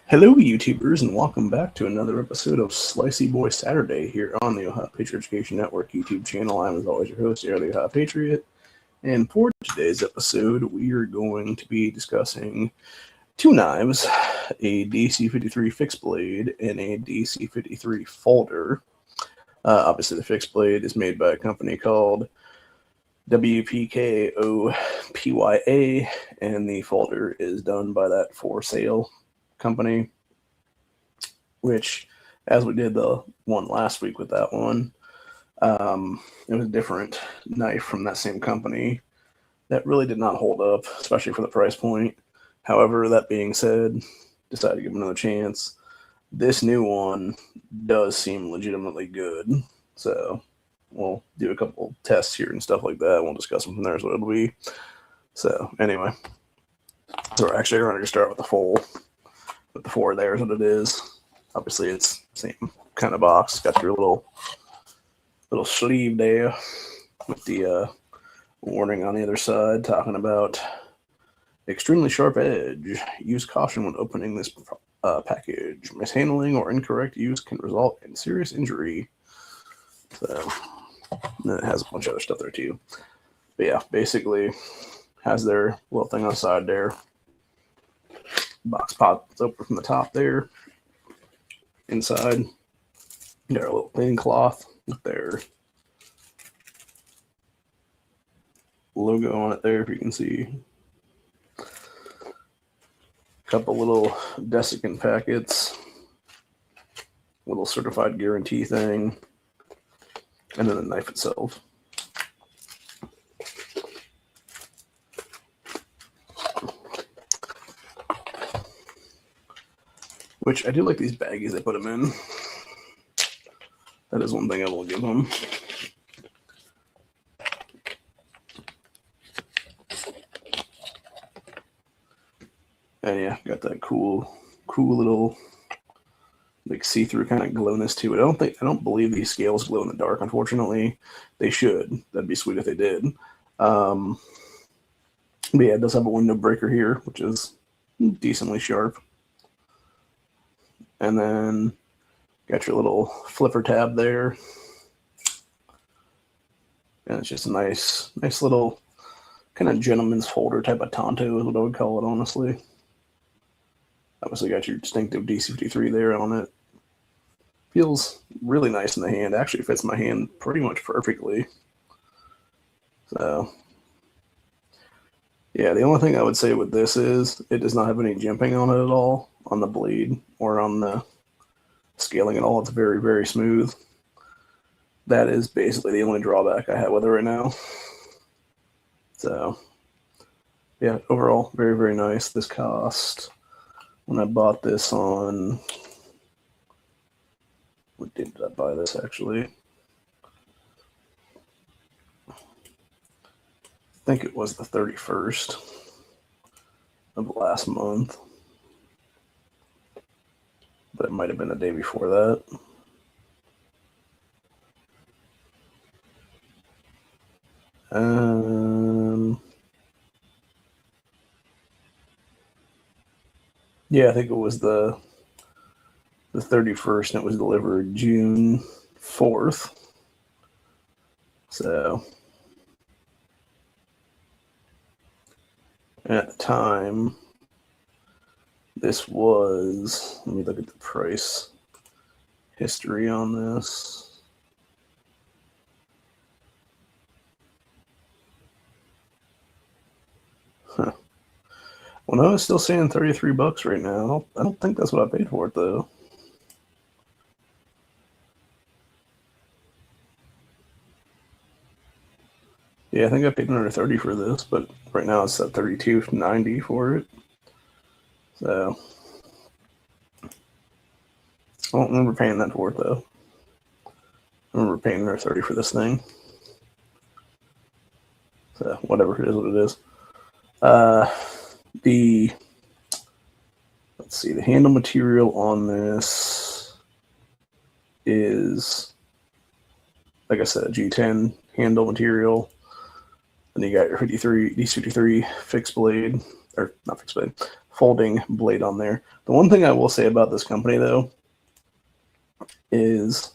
Hello, YouTubers, and welcome back to another episode of Slicey Boy Saturday here on the Ohio Patriot Education Network YouTube channel. I'm, as always, your host here, the Ohio Patriot. And for today's episode, we are going to be discussing two knives, a DC53 fixed blade and a DC53 folder. Obviously, the fixed blade is made by a company called WPKOPYA, and the folder is done by that Foresail company, which, as we did the one last week with that one, it was a different knife from that same company that really did not hold up, especially for the price point. However, that being said, decided to give them another chance. This new one does seem legitimately good, so we'll do a couple tests here and stuff like that. We'll discuss them from there, is what it'll be. So anyway, so we're actually going to start with the full. With the four there is what it is. Obviously, it's same kind of box. Got your little sleeve there with the warning on the other side talking about extremely sharp edge. Use caution when opening this package. Mishandling or incorrect use can result in serious injury. So, and then it has a bunch of other stuff there too. But yeah, basically has their little thing on the side there. Box pops open from the top there. Inside, got a little cleaning cloth with their logo on it there, if you can see. A couple little desiccant packets, little certified guarantee thing, and then the knife itself. Which I do like these baggies they put them in. That is one thing I will give them. And yeah, got that cool little like see-through kind of glowness to it. I don't believe these scales glow in the dark. Unfortunately, they should. That'd be sweet if they did. But yeah, it does have a window breaker here, which is decently sharp. And then got your little flipper tab there. And it's just a nice little kind of gentleman's folder type of Tonto is what I would call it, honestly. Obviously got your distinctive DC53 there on it. Feels really nice in the hand. Actually fits my hand pretty much perfectly. So, yeah, the only thing I would say with this is it does not have any jimping on it at all, on the blade or on the scaling at all. It's very, very smooth. That is basically the only drawback I have with it right now. So, yeah, overall, very, very nice. This cost, when I bought this on, what did I buy this actually? I think it was the 31st of last month. But it might have been the day before that. Yeah, I think it was the 31st, and it was delivered June 4th. So, at the time, this was, let me look at the price history on this. Huh. Well, no, it's still saying $33 right now. I don't think that's what I paid for it, though. Yeah, I think I paid under $30 for this, but right now it's at $32.90 for it. So, I don't remember paying that for it, though. I remember paying under $30 for this thing. So, whatever it is, what it is. Let's see, the handle material on this is, like I said, a G10 handle material. Then you got your DC53 fixed blade, or not fixed blade, folding blade on there. The one thing I will say about this company, though, is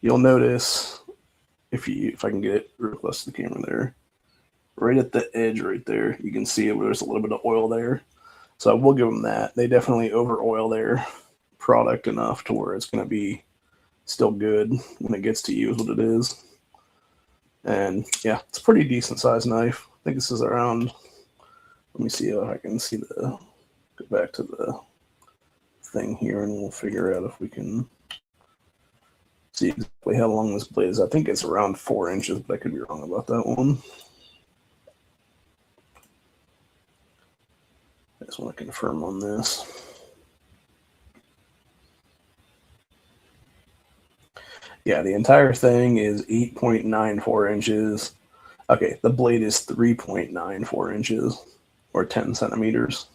you'll notice if I can get it real close to the camera there, right at the edge right there, you can see there's a little bit of oil there. So I will give them that. They definitely over oil their product enough to where it's going to be still good when it gets to you is what it is. And yeah, it's a pretty decent sized knife. I think this is around, let me see if I can see go back to the thing here and we'll figure out if we can see exactly how long this blade is. I think it's around 4 inches, but I could be wrong about that one. I just want to confirm on this. Yeah, the entire thing is 8.94 inches. Okay, the blade is 3.94 inches, or 10 centimeters.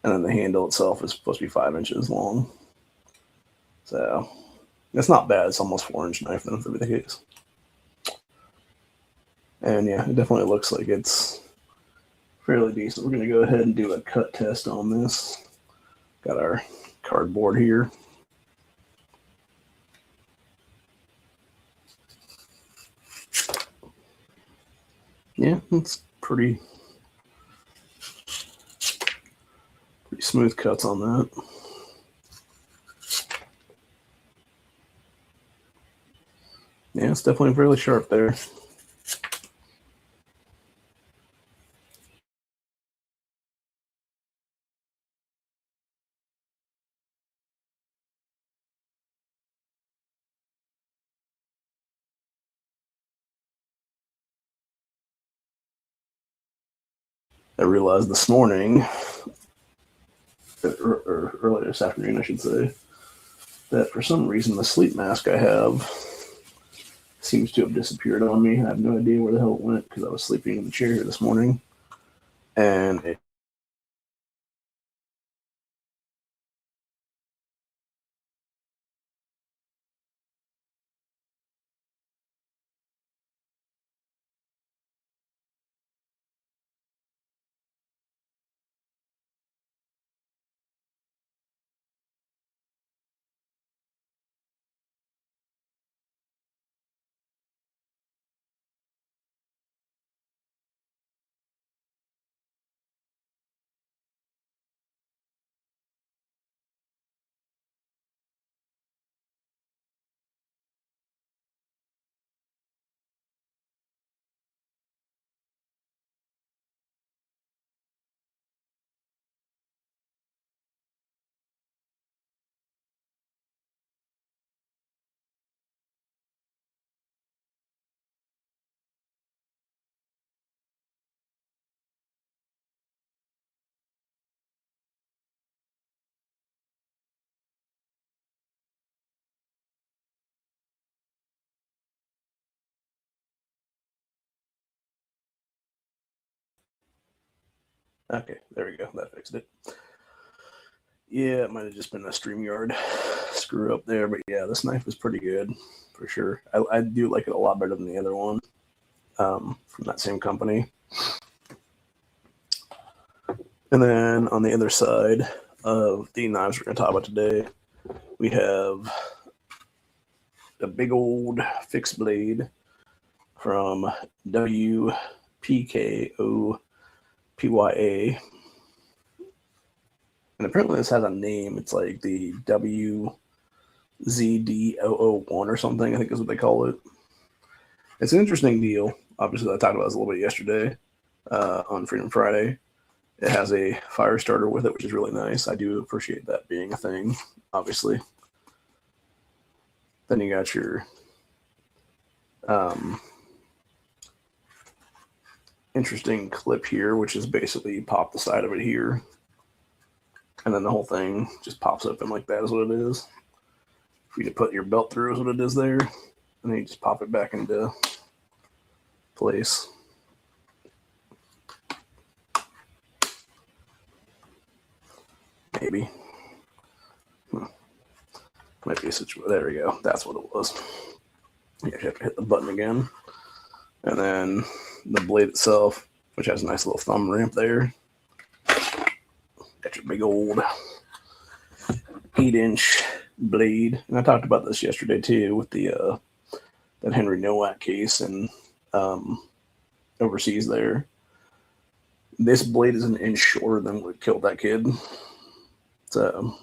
And then the handle itself is supposed to be 5 inches long. So, it's not bad. It's almost 4-inch knife, then, if that be the case. And yeah, it definitely looks like it's fairly decent. We're going to go ahead and do a cut test on this. Got our cardboard here. Yeah, it's pretty smooth cuts on that. Yeah, it's definitely fairly sharp there. I realized this morning, or earlier this afternoon, I should say, that for some reason the sleep mask I have seems to have disappeared on me. I have no idea where the hell it went because I was sleeping in the chair this morning. And it okay, there we go. That fixed it. Yeah, it might have just been a StreamYard screw up there, but yeah, this knife is pretty good for sure. I do like it a lot better than the other one from that same company. And then on the other side of the knives we're going to talk about today, we have a big old fixed blade from WPKOPYA. And apparently this has a name. It's like the WZD001 or something, I think is what they call it. It's an interesting deal. Obviously, I talked about this a little bit yesterday on Freedom Friday. It has a fire starter with it, which is really nice. I do appreciate that being a thing, obviously. Then you got your interesting clip here, which is basically you pop the side of it here. And then the whole thing just pops open like that is what it is. For you to put your belt through is what it is there. And then you just pop it back into place. Maybe. Might be a situation. There we go. That's what it was. You have to hit the button again. And then the blade itself, which has a nice little thumb ramp there. big old 8-inch blade. And I talked about this yesterday too with the that Henry Nowak case and overseas there. This blade is an inch shorter than what killed that kid. So,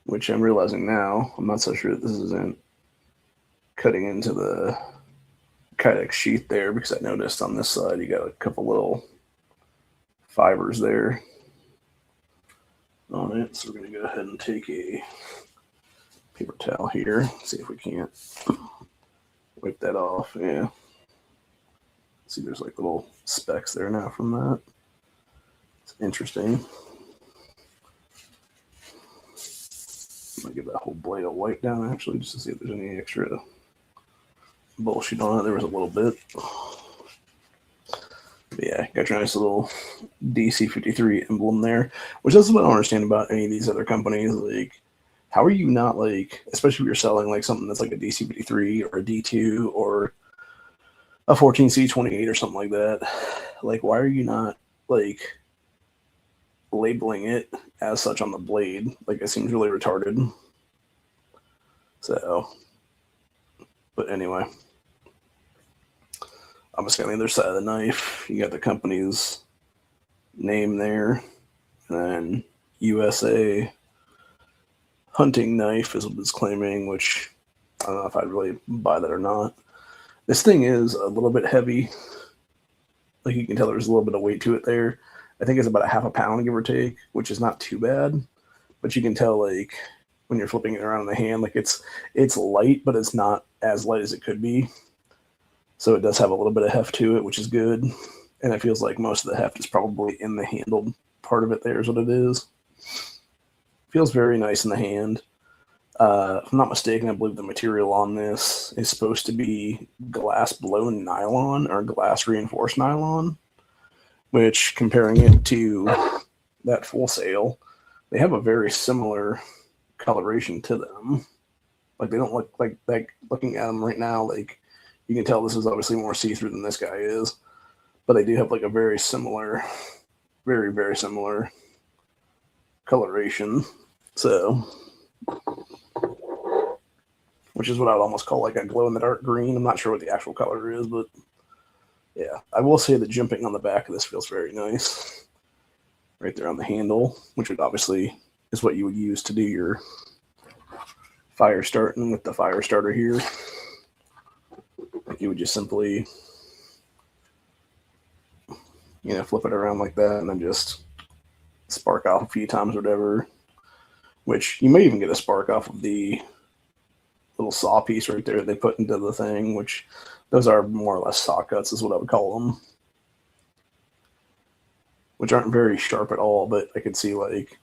which I'm realizing now, I'm not so sure that this isn't cutting into the Kydex sheath there, because I noticed on this side you got a couple little fibers there on it. So we're going to go ahead and take a paper towel here, see if we can't wipe that off. Yeah. See, there's like little specks there now from that. It's interesting. I'm going to give that whole blade a wipe down actually, just to see if there's any extra bullshit on it. There was a little bit. But yeah, got your nice little DC53 emblem there, which is what I don't understand about any of these other companies. Like, how are you not, like, especially if you're selling like something that's like a DC53 or a D2 or a 14C28 or something like that, like, why are you not like labeling it as such on the blade? Like, it seems really retarded. So, but anyway, obviously on the other side of the knife, you got the company's name there, and then USA hunting knife is what it's claiming, which I don't know if I'd really buy that or not. This thing is a little bit heavy. Like, you can tell there's a little bit of weight to it there. I think it's about a half a pound, give or take, which is not too bad. But you can tell, like, when you're flipping it around in the hand, like, it's light, but it's not as light as it could be. So it does have a little bit of heft to it, which is good. And it feels like most of the heft is probably in the handled part of it there is what it is. Feels very nice in the hand. If I'm not mistaken, I believe the material on this is supposed to be glass blown nylon or glass reinforced nylon, which, comparing it to that Foresail, they have a very similar coloration to them. Like, they don't look like looking at them right now, like, you can tell this is obviously more see-through than this guy is, but they do have like a very similar, very, very similar coloration. So, which is what I would almost call like a glow-in-the-dark green. I'm not sure what the actual color is, but yeah, I will say the jimping on the back of this feels very nice. Right there on the handle, which would obviously is what you would use to do your fire starting with the fire starter here. You would just simply, you know, flip it around like that and then just spark off a few times or whatever, which you may even get a spark off of the little saw piece right there they put into the thing, which those are more or less saw cuts is what I would call them, which aren't very sharp at all, but I could see like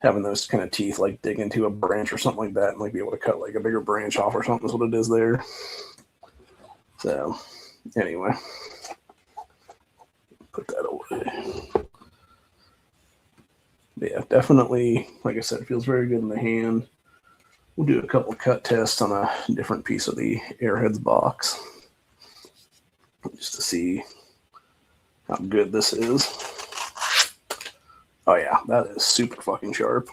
having those kind of teeth like dig into a branch or something like that and like be able to cut like a bigger branch off or something is what it is there. So anyway, put that away. But yeah, definitely, like I said, it feels very good in the hand. We'll do a couple cut tests on a different piece of the Airheads box just to see how good this is. Oh yeah, that is super fucking sharp.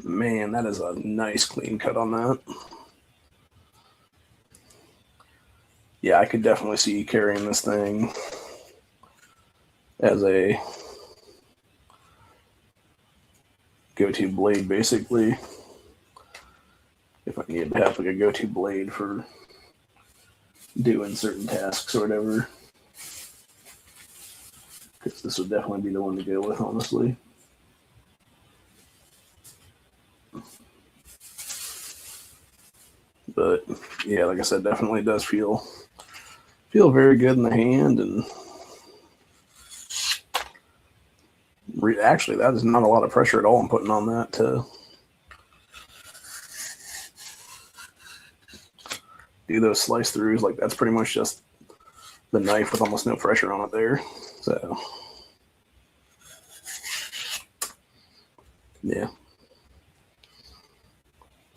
Man, that is a nice clean cut on that. Yeah, I could definitely see carrying this thing as a go-to blade, basically. If I needed to have like a go-to blade for doing certain tasks or whatever. Because this would definitely be the one to go with, honestly. But yeah, like I said, definitely does feel very good in the hand, and actually that is not a lot of pressure at all I'm putting on that to do those slice throughs. Like, that's pretty much just the knife with almost no pressure on it there. So yeah,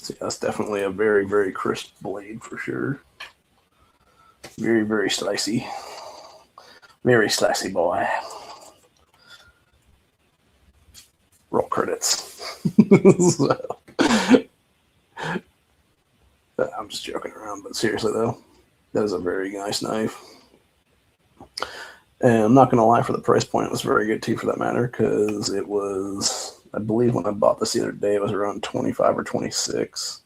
So that's definitely a very, very crisp blade for sure. Very, very slicey. Very slicey boy. Roll credits. So, I'm just joking around, but seriously though, that is a very nice knife. And I'm not going to lie, for the price point, it was very good too, for that matter, because it was, I believe when I bought this the other day, it was around 25 or 26.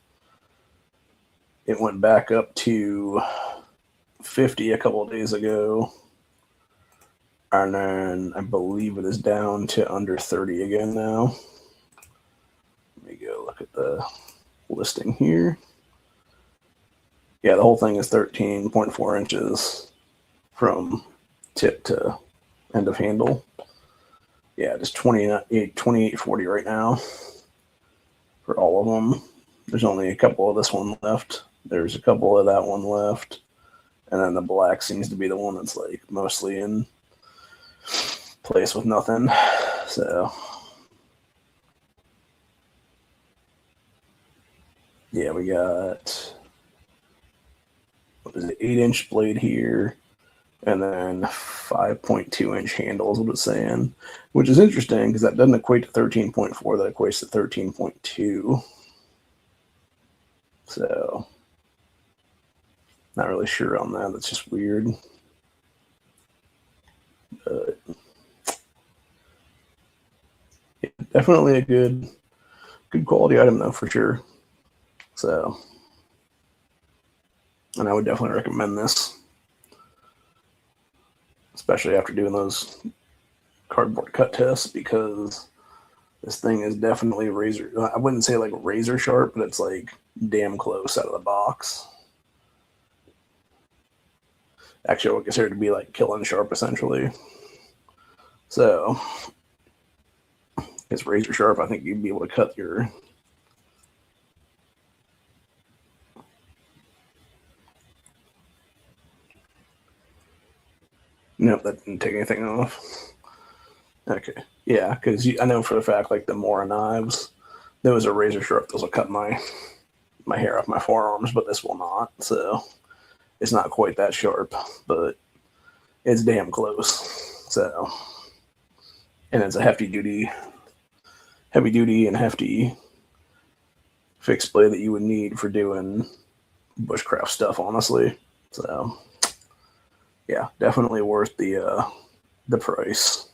It went back up to 50 a couple of days ago. And then I believe it is down to under 30 again now. Let me go look at the listing here. Yeah, the whole thing is 13.4 inches from tip to end of handle. Yeah, just 28.40 right now for all of them. There's only a couple of this one left. There's a couple of that one left. And then the black seems to be the one that's like mostly in place with nothing. So yeah, we got, what is it, 8-inch blade here, and then 5.2 inch handle is what it's saying, which is interesting because that doesn't equate to 13.4, that equates to 13.2. So not really sure on that. That's just weird. But yeah, definitely a good quality item though, for sure. So, and I would definitely recommend this, especially after doing those cardboard cut tests, because this thing is definitely razor, I wouldn't say like razor sharp, but it's like damn close out of the box. Actually, I would consider it to be like killing sharp essentially. So it's razor sharp. I think you'd be able to cut your, nope, that didn't take anything off. Okay, yeah, because I know for a fact, like the Mora knives, those are razor sharp. Those will cut my hair off my forearms, but this will not. So it's not quite that sharp, but it's damn close. So, and it's a heavy duty and hefty fixed blade that you would need for doing bushcraft stuff, honestly. So yeah, definitely worth the price.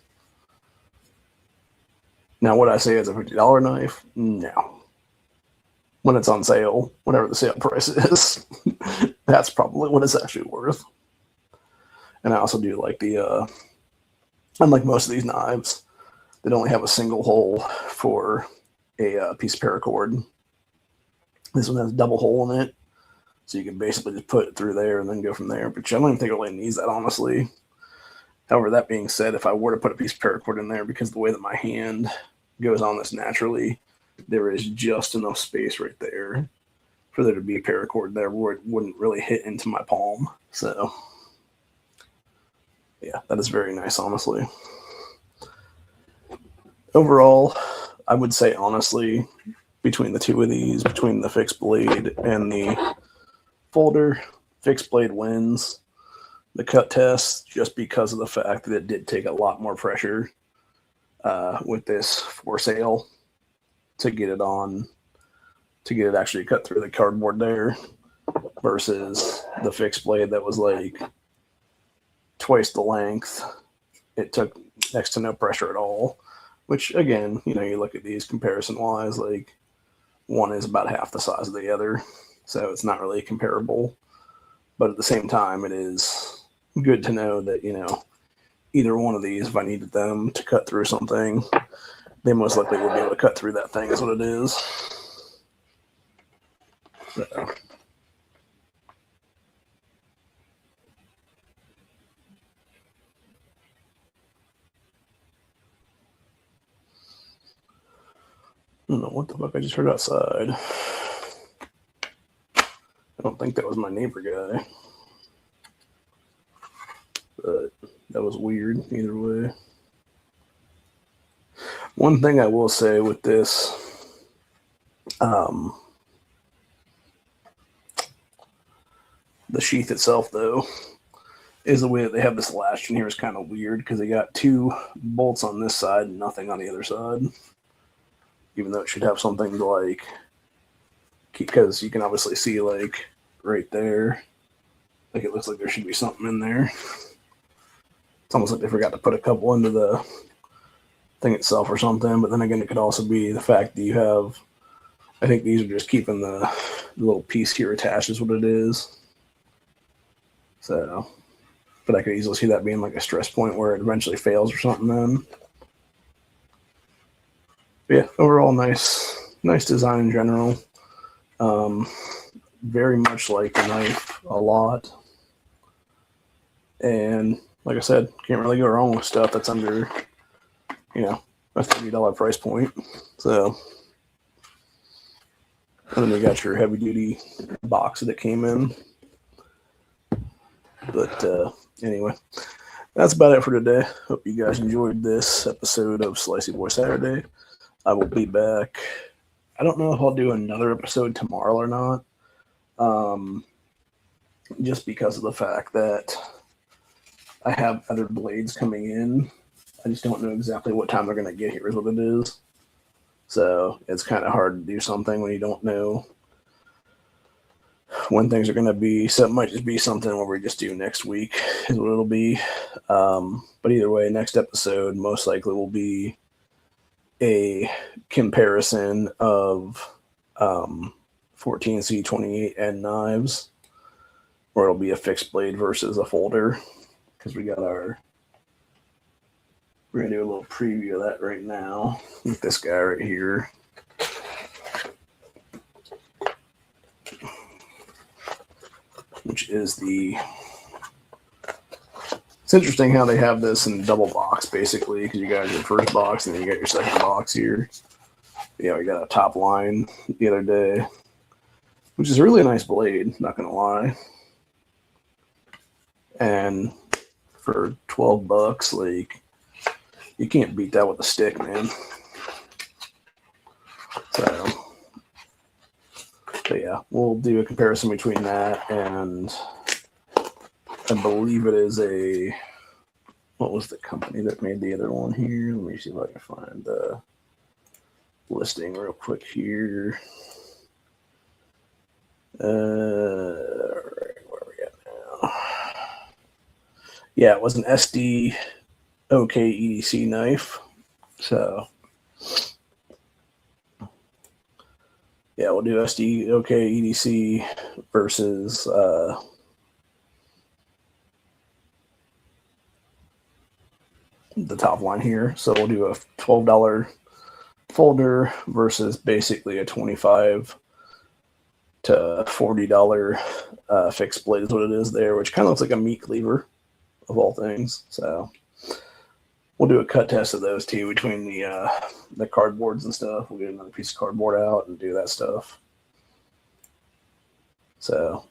Now, would I say it's a $50 knife? No. When it's on sale, whatever the sale price is, that's probably what it's actually worth. And I also do like the, unlike most of these knives, they only have a single hole for a piece of paracord. This one has a double hole in it, so you can basically just put it through there and then go from there. But I don't even think it really needs that, honestly. However, that being said, if I were to put a piece of paracord in there, because the way that my hand goes on this naturally, there is just enough space right there for there to be a paracord there where it wouldn't really hit into my palm. So yeah, that is very nice, honestly. Overall, I would say, honestly, between the two of these, between the fixed blade and the folder, fixed blade wins the cut test, just because of the fact that it did take a lot more pressure with this Foresail to get it on, to get it actually cut through the cardboard there, versus the fixed blade that was like twice the length. It took next to no pressure at all, which again, you know, you look at these comparison wise, like one is about half the size of the other, so it's not really comparable. But at the same time, it is good to know that, you know, either one of these, if I needed them to cut through something, they most likely would be able to cut through that thing, is what it is. So. I don't know what the fuck I just heard outside. I don't think that was my neighbor guy, but that was weird either way. One thing I will say with this, The sheath itself, though, is the way that they have this latch in here is kind of weird because they got 2 bolts on this side and nothing on the other side. Even though it should have something to like, because you can obviously see like right there, like it looks like there should be something in there. It's almost like they forgot to put a couple into the thing itself or something. But then again, it could also be the fact that you have, I think these are just keeping the little piece here attached is what it is. So, but I could easily see that being like a stress point where it eventually fails or something then. But yeah, overall nice design in general. Very much like the knife a lot. And like I said, can't really go wrong with stuff that's under, a $30 price point. So, and then you got your heavy duty box that it came in. But anyway, that's about it for today. Hope you guys enjoyed this episode of Slicey Boy Saturday. I will be back. I don't know if I'll do another episode tomorrow or not. Just because of the fact that I have other blades coming in. I just don't know exactly what time they're going to get here is what it is. So it's kind of hard to do something when you don't know when things are going to be. So it might just be something where we just do next week is what it'll be. But either way, next episode most likely will be a comparison of 14C28N knives, where it'll be a fixed blade versus a folder, because we're going to do a little preview of that right now with this guy right here. Which is it's interesting how they have this in double box, basically, because you got your first box and then you got your second box here. We got a top line the other day, which is a really nice blade, not going to lie. And for $12, like, you can't beat that with a stick, man. So, but yeah, we'll do a comparison between that and I believe it is what was the company that made the other one here? Let me see if I can find the listing real quick here. All right, where are we at now? Yeah, it was an SD OK EDC knife. So yeah, we'll do SD OK EDC versus the top line here. So we'll do a $12 folder versus basically a $25 to $40 fixed blade is what it is there, which kind of looks like a meat cleaver of all things. So we'll do a cut test of those two between the cardboards and stuff. We'll get another piece of cardboard out and do that stuff. So,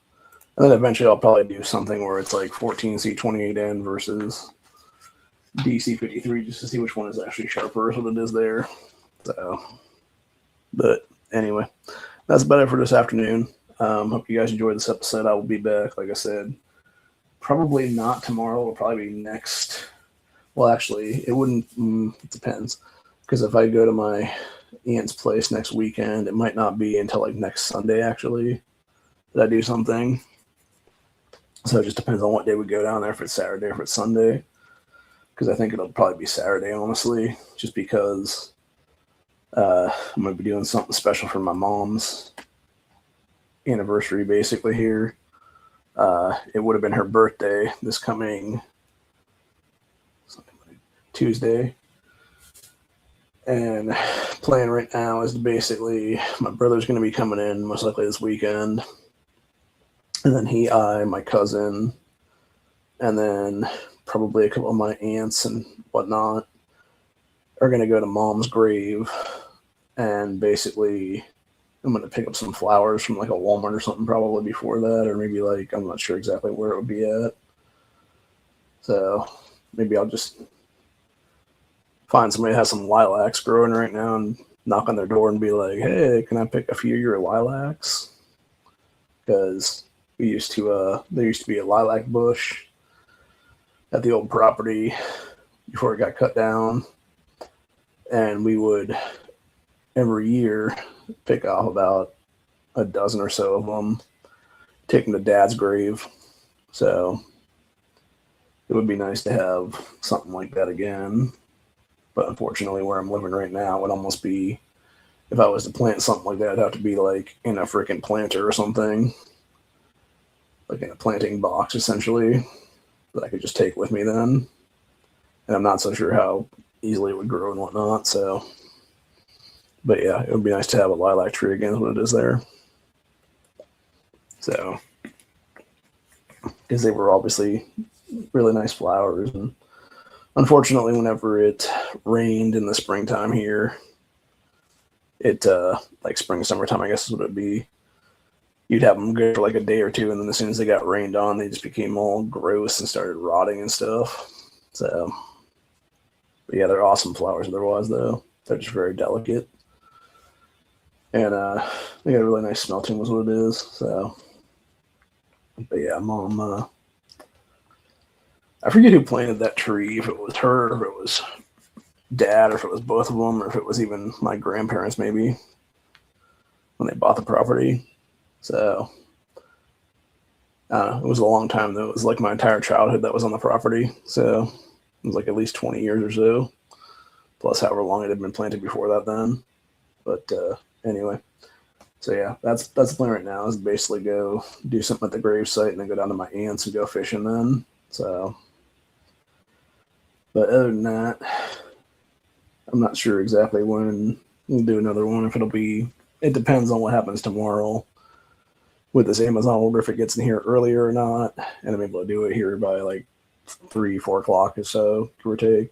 and then eventually I'll probably do something where it's like 14C28N versus DC53 just to see which one is actually sharper is what it is there. So, but anyway, that's about it for this afternoon. Hope you guys enjoyed this episode. I will be back, like I said, probably not tomorrow. It'll probably be next. Well, actually, it wouldn't. It depends, because if I go to my aunt's place next weekend, it might not be until like next Sunday actually that I do something. So it just depends on what day we go down there, if it's Saturday or if it's Sunday. Because I think it'll probably be Saturday, honestly, just because I'm going to be doing something special for my mom's anniversary, basically, here. It would have been her birthday this coming Tuesday. And plan right now is basically my brother's going to be coming in most likely this weekend. And then my cousin, and then probably a couple of my aunts and whatnot are going to go to mom's grave. And basically, I'm going to pick up some flowers from like a Walmart or something probably before that. Or maybe like, I'm not sure exactly where it would be at. So maybe I'll just find somebody that has some lilacs growing right now and knock on their door and be like, hey, can I pick a few of your lilacs? Because, there used to be a lilac bush at the old property before it got cut down, and we would every year pick off about a dozen or so of them, take them to Dad's grave. So it would be nice to have something like that again. But unfortunately, where I'm living right now would almost be, if I was to plant something like that, it'd have to be like in a freaking planter or something, like in a planting box essentially, that I could just take with me then. And I'm not so sure how easily it would grow and whatnot. So, but yeah, it would be nice to have a lilac tree again, is what it is there. So, because they were obviously really nice flowers, and unfortunately, whenever it rained in the springtime here, it like spring, summertime, I guess is what it'd be. You'd have them good for like a day or two, and then as soon as they got rained on, they just became all gross and started rotting and stuff. So, but yeah, they're awesome flowers otherwise, though. They're just very delicate. And they got a really nice smell to them, is what it is. So, but yeah, Mom, I forget who planted that tree, if it was her, or if it was Dad, or if it was both of them, or if it was even my grandparents maybe when they bought the property. So it was a long time though. It was like my entire childhood that was on the property. So it was like at least 20 years or so, plus however long it had been planted before that then. But anyway, so yeah, that's the plan right now, is basically go do something at the grave site and then go down to my aunt's and go fishing then. So, but other than that, I'm not sure exactly when we'll do another one. If it'll be, it depends on what happens tomorrow with this Amazon order, if it gets in here earlier or not, and I'm able to do it here by like 3-4 o'clock or so, give or take.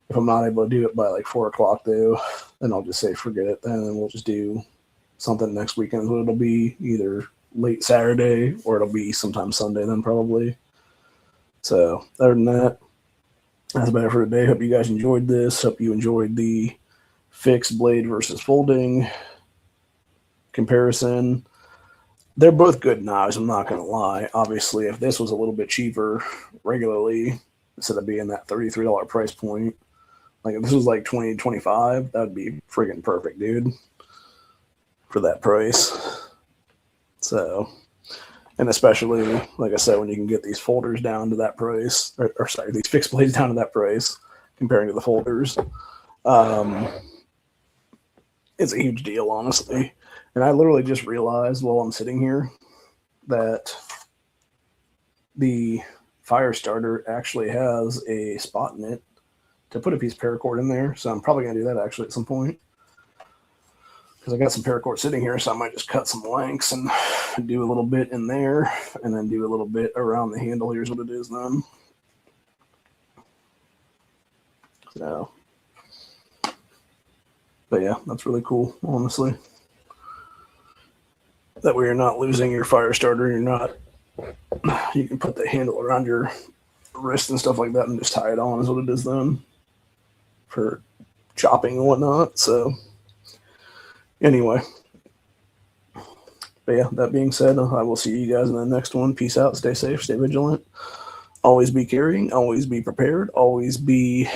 If I'm not able to do it by like 4 o'clock though, then I'll just say forget it then, and we'll just do something next weekend. So it'll be either late Saturday or it'll be sometime Sunday then probably. So other than that, that's about it for today. Hope you guys enjoyed this. Hope you enjoyed the fixed blade versus folding comparison. They're both good knives, I'm not going to lie. Obviously, if this was a little bit cheaper regularly, instead of being that $33 price point, like if this was like $20, $25, that'd be friggin' perfect, dude, for that price. So, and especially, like I said, when you can get these folders down to that price, or sorry, these fixed blades down to that price, comparing to the folders, it's a huge deal, honestly. And I literally just realized while I'm sitting here that the fire starter actually has a spot in it to put a piece of paracord in there. So I'm probably going to do that actually at some point, because I got some paracord sitting here. So I might just cut some lengths and do a little bit in there and then do a little bit around the handle. Here's what it is then. So, but yeah, that's really cool, honestly. That way you're not losing your fire starter. You can put the handle around your wrist and stuff like that and just tie it on, is what it is then, for chopping and whatnot. So anyway, but yeah, that being said, I will see you guys in the next one. Peace out. Stay safe. Stay vigilant. Always be carrying. Always be prepared. Always be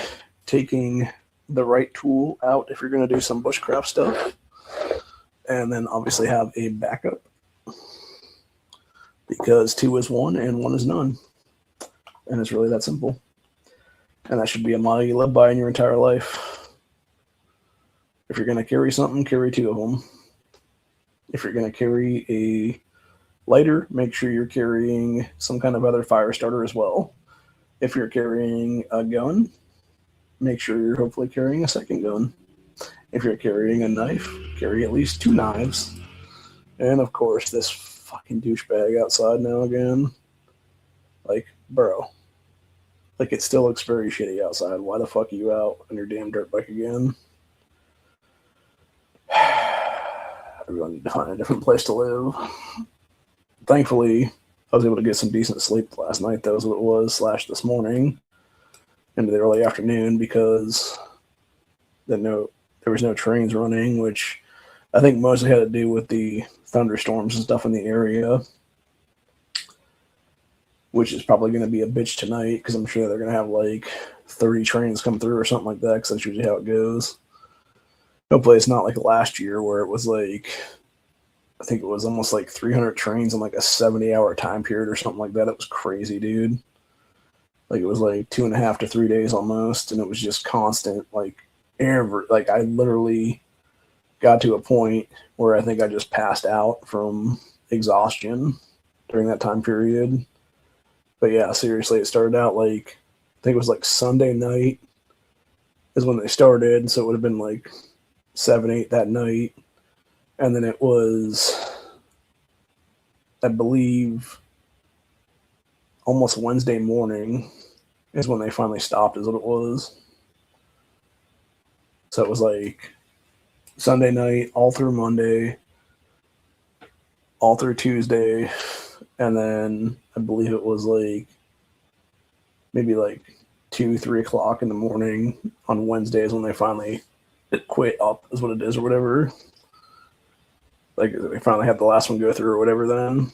taking the right tool out if you're going to do some bushcraft stuff. And then obviously have a backup, because 2 is 1 and 1 is none. And it's really that simple. And that should be a motto you live by in your entire life. If you're going to carry something, carry 2 of them. If you're going to carry a lighter, make sure you're carrying some kind of other fire starter as well. If you're carrying a gun, make sure you're hopefully carrying a second gun. If you're carrying a knife, carry at least 2 knives. And of course, this fucking douchebag outside now again. Like, bro. Like, it still looks very shitty outside. Why the fuck are you out on your damn dirt bike again? Everyone need to find a different place to live. Thankfully, I was able to get some decent sleep last night. That was what it was, / this morning into the early afternoon, because there was no trains running, which I think mostly had to do with the thunderstorms and stuff in the area. which is probably going to be a bitch tonight because I'm sure they're going to have like 30 trains come through or something like that because that's usually how it goes. Hopefully it's not like last year where it was like, I think it was almost like 300 trains in like a 70-hour time period or something like that. It was crazy, dude. Like it was like 2.5 to 3 days almost, and it was just constant. Like I literally got to a point where I think I just passed out from exhaustion during that time period. But yeah, seriously, it started out like, I think it was like Sunday night is when they started, so it would have been like 7, 8 that night. And then it was, I believe, almost Wednesday morning is when they finally stopped, is what it was. So it was like Sunday night, all through Monday, all through Tuesday, and then I believe it was like maybe like 2, 3 o'clock in the morning on Wednesdays when they finally quit up, is what it is, or whatever. Like they finally had the last one go through or whatever then.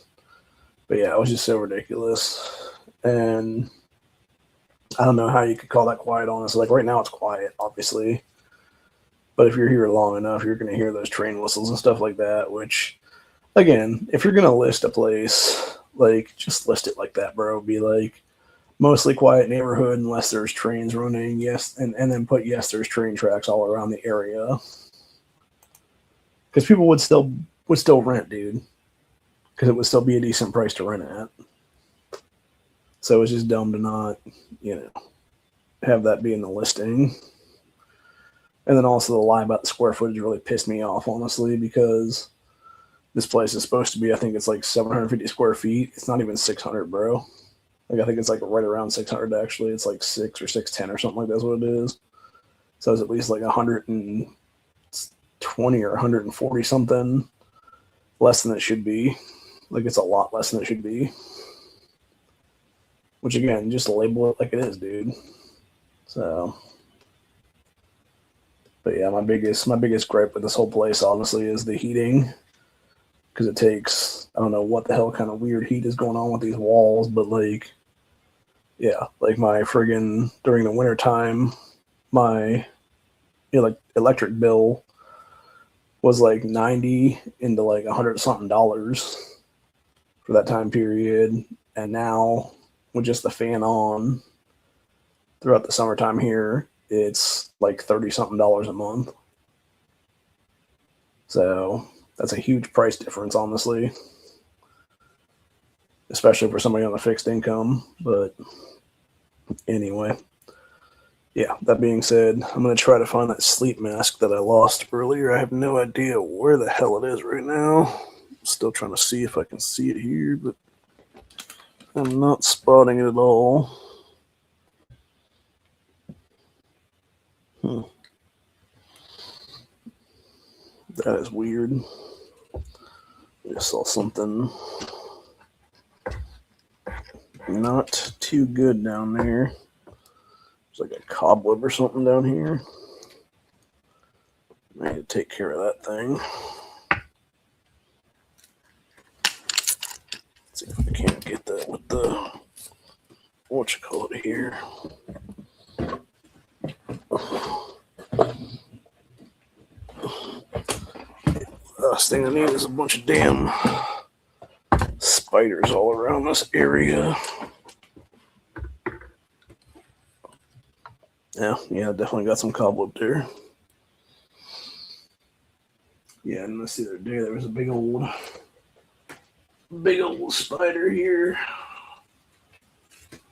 But yeah, it was just so ridiculous. And I don't know how you could call that quiet, honestly. Like right now it's quiet, obviously. But if you're here long enough, you're going to hear those train whistles and stuff like that, which, again, if you're going to list a place, like, just list it like that, bro. Be like, mostly quiet neighborhood unless there's trains running, yes, and then put, yes, there's train tracks all around the area. Because people would still rent, dude. Because it would still be a decent price to rent at. So it's just dumb to not, have that be in the listing. And then also the lie about the square footage really pissed me off, honestly, because this place is supposed to be, I think it's like 750 square feet. It's not even 600, bro. Like, I think it's like right around 600, actually. It's like 6 or 610 or something like that's what it is. So it's at least like 120 or 140 something less than it should be. Like, it's a lot less than it should be. Which, again, just label it like it is, dude. So... But yeah, my biggest gripe with this whole place, honestly, is the heating. Because it takes, I don't know what the hell kind of weird heat is going on with these walls, but like, yeah, like my friggin', during the winter time, my electric bill was like 90 into like $100 something for that time period. And now, with just the fan on throughout the summertime here, it's like 30 something a month. So that's a huge price difference, honestly, especially for somebody on a fixed income. But anyway, yeah, that being said, I'm going to try to find that sleep mask that I lost earlier. I have no idea where the hell it is right now. I'm still trying to see if I can see it here, but I'm not spotting it at all. That is weird. I saw something not too good down there. There's like a cobweb or something down here. I need to take care of that thing. Let's see if I can't get that with the whatchamacallit here. Last thing I need is a bunch of damn spiders all around this area. Yeah, definitely got some cobweb there. Yeah, and this the other day there was a big old spider here.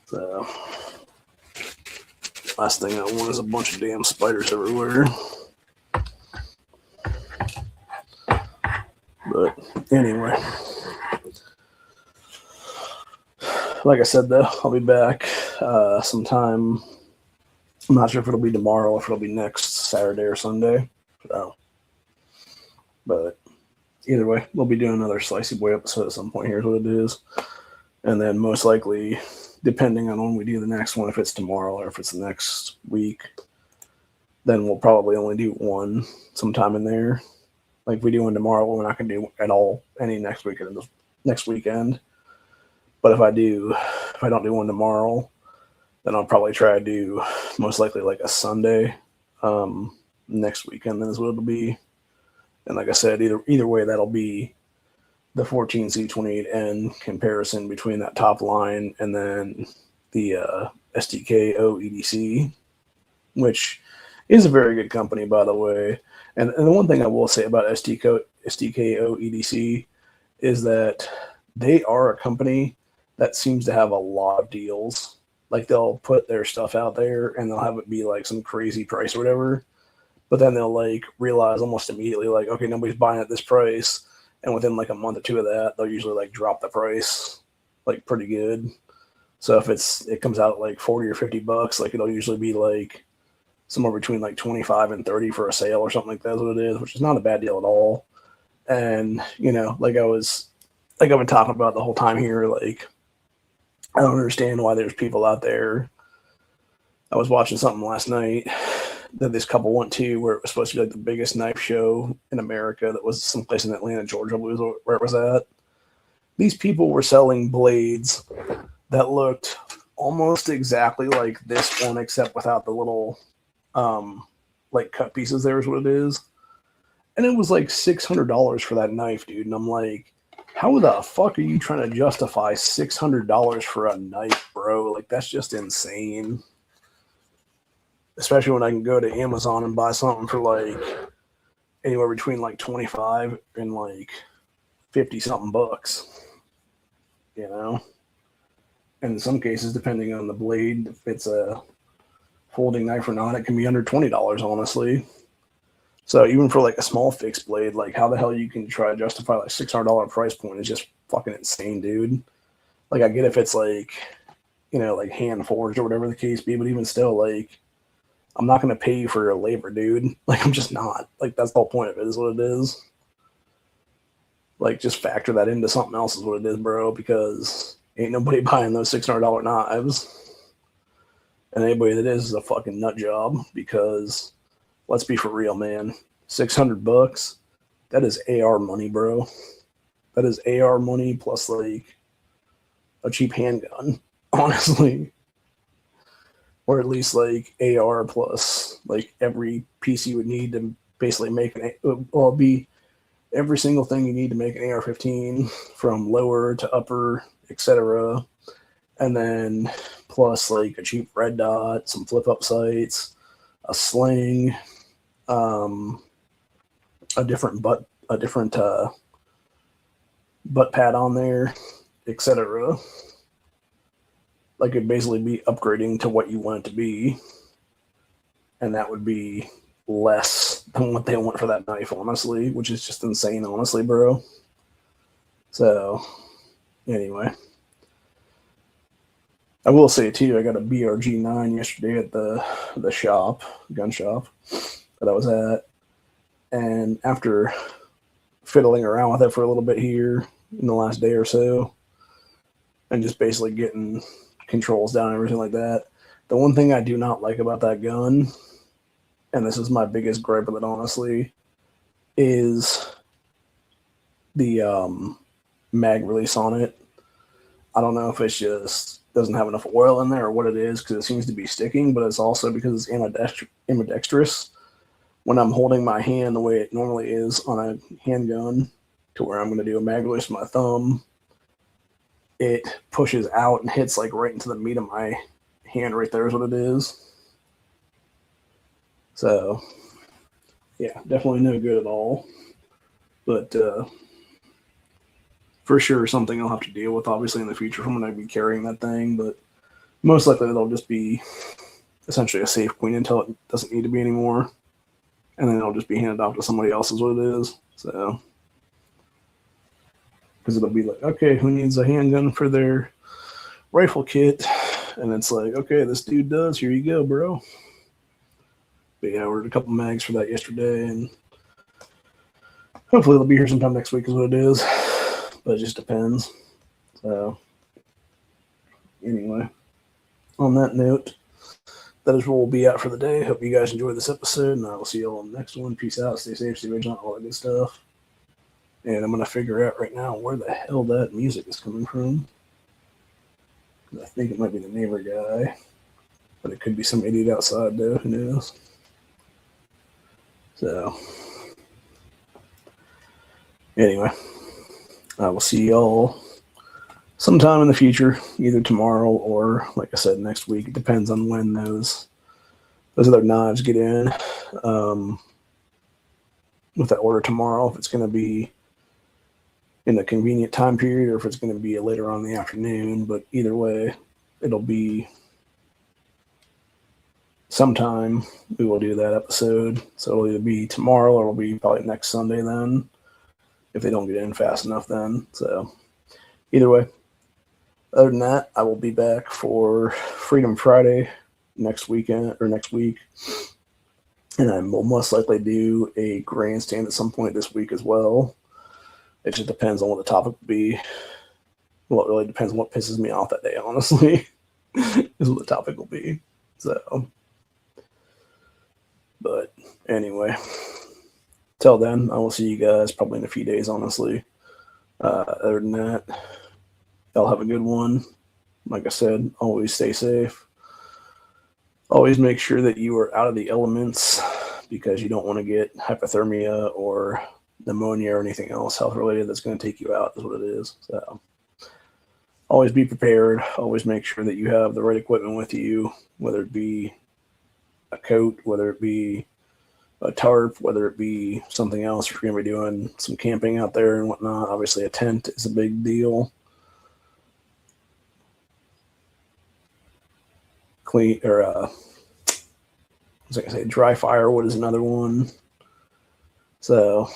So last thing I want is a bunch of damn spiders everywhere. But anyway, like I said, though, I'll be back sometime. I'm not sure if it'll be tomorrow or if it'll be next Saturday or Sunday. So, but either way, we'll be doing another Slicey Boy episode at some point. Here's what it is. And then most likely, depending on when we do the next one, if it's tomorrow or if it's the next week, then we'll probably only do one sometime in there. Like if we do one tomorrow, we're not going to do any next weekend. But if I do if I don't do one tomorrow, then I'll probably try to do most likely like a Sunday next weekend. Then is what it'll be. And like I said, either way, that'll be the 14C28N comparison between that top line and then the STKO EDC, which is a very good company, by the way. And the one thing I will say about STKO EDC is that they are a company that seems to have a lot of deals. Like they'll put their stuff out there and they'll have it be like some crazy price or whatever. But then they'll like realize almost immediately, like, okay, nobody's buying at this price. And within like a month or two of that, they'll usually like drop the price like pretty good. So if it comes out at like 40 or $50, like it'll usually be like somewhere between like 25 and 30 for a sale or something like that's what it is, which is not a bad deal at all. And, you know, like I've been talking about the whole time here, like I don't understand why there's people out there. I was watching something last night that this couple went to where it was supposed to be like the biggest knife show in America. That was someplace in Atlanta, Georgia, where it was at. These people were selling blades that looked almost exactly like this one, except without the little like cut pieces. There is what it is. And it was like $600 for that knife, dude. And I'm like, how the fuck are you trying to justify $600 for a knife, bro? Like, that's just insane. Especially when I can go to Amazon and buy something for like anywhere between like 25 and like 50 something bucks, you know? And in some cases, depending on the blade, if it's a folding knife or not, it can be under $20, honestly. So even for like a small fixed blade, like how the hell you can try to justify like $600 price point is just fucking insane, dude. Like I get if it's like, you know, like hand forged or whatever the case be, but even still, like I'm not going to pay you for your labor, dude. Like I'm just not. Like that's the whole point of it is what it is. Like just factor that into something else is what it is, bro, because ain't nobody buying those $600 knives. And anybody that is a fucking nut job because let's be for real, man. $600, that is AR money, bro. That is AR money plus like a cheap handgun, honestly. Or at least like AR plus like every piece you would need to basically make it'll be every single thing you need to make an AR-15 from lower to upper, etc. And then plus like a cheap red dot, some flip up sights, a sling, a different butt pad on there, etc. Like it'd basically be upgrading to what you want it to be, and that would be less than what they want for that knife, honestly, which is just insane, honestly, bro. So, anyway. I will say, too, I got a BRG9 yesterday at the shop, gun shop, that I was at. And after fiddling around with it for a little bit here in the last day or so, and just basically getting controls down and everything like that, the one thing I do not like about that gun, and this is my biggest gripe with it, honestly, is the mag release on it. I don't know if it's just doesn't have enough oil in there or what it is, because it seems to be sticking, but it's also because it's ambidextrous. When I'm holding my hand the way it normally is on a handgun, to where I'm going to do a mag release with my thumb, it pushes out and hits like right into the meat of my hand right there is what it is. So, yeah, definitely no good at all. But for sure something I'll have to deal with, obviously, in the future if I'm going to be carrying that thing. But most likely it'll just be essentially a safe queen until it doesn't need to be anymore. And then it'll just be handed off to somebody else is what it is. So, because it'll be like, okay, who needs a handgun for their rifle kit? And it's like, okay, this dude does. Here you go, bro. But yeah, I ordered a couple mags for that yesterday, and hopefully it'll be here sometime next week is what it is. But it just depends. So, anyway, on that note, that is where we'll be at for the day. Hope you guys enjoyed this episode, and I will see you all on the next one. Peace out, stay safe, stay vigilant, all that good stuff. And I'm going to figure out right now where the hell that music is coming from. I think it might be the neighbor guy, but it could be some idiot outside though. Who knows? So anyway, I will see y'all sometime in the future, either tomorrow or, like I said, next week. It depends on when those other knives get in. With that order tomorrow, if it's going to be in a convenient time period or if it's going to be later on in the afternoon. But either way, it'll be sometime we will do that episode. So it'll either be tomorrow or it'll be probably next Sunday then, if they don't get in fast enough then. So either way, other than that, I will be back for Freedom Friday next weekend or next week. And I will most likely do a grandstand at some point this week as well. It just depends on what the topic will be. Well, it really depends on what pisses me off that day, honestly, is what the topic will be. So, but anyway, till then, I will see you guys probably in a few days, honestly. Other than that, y'all have a good one. Like I said, always stay safe. Always make sure that you are out of the elements because you don't want to get hypothermia or pneumonia or anything else health related that's going to take you out is what it is. So always be prepared. Always make sure that you have the right equipment with you, whether it be a coat, whether it be a tarp, whether it be something else. If you're going to be doing some camping out there and whatnot, obviously a tent is a big deal. Clean or was I gonna say dry firewood is another one. So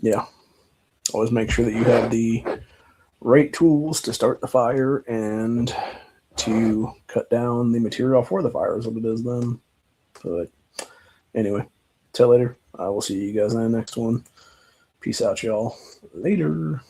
yeah, always make sure that you have the right tools to start the fire and to cut down the material for the fire is what it is then. But anyway, till later. I will see you guys in the next one. Peace out, y'all. Later.